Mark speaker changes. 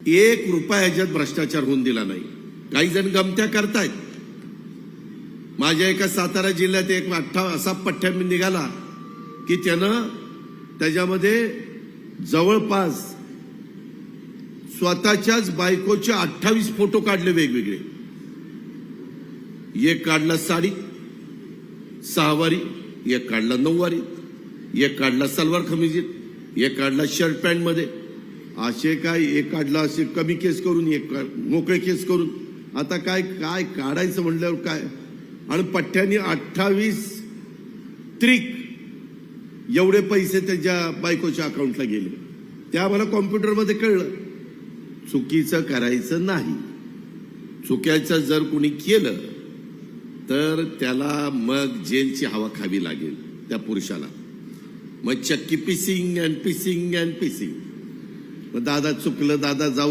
Speaker 1: एक रुपया ह्याच्यात भ्रष्टाचार होऊन दिला नाही। काही जण गमत्या करतायत। माझ्या एका सातारा जिल्ह्यात एक असा पठ्ठ्या निघाला की त्यानं त्याच्यामध्ये जवळपास स्वतःच्याच बायकोचे 28 फोटो काढले वेगवेगळे। एक काढला साडी सहावारी, एक काढला नऊवारी, एक काढला सलवार कमीजीत, एक काढला शर्ट पॅन्ट मध्ये, असे काय एक काढला असे कमी केस करून, एक मोकळे केस करून। आता काय काय काढायचं म्हणल्यावर काय, आणि पठ्ठ्याने 28 त्रिक एवढे पैसे त्याच्या बायकोच्या अकाउंटला गेले। ते आम्हाला कॉम्प्युटरमध्ये कळलं। चुकीचं करायचं नाही। चुकीचं जर कोणी केलं तर त्याला मग जेलची हवा खावी लागेल त्या पुरुषाला। मग चक्की पिसिंग अँड पिसिंग अँड पिसिंग। दादा चुकलं, दादा जाऊ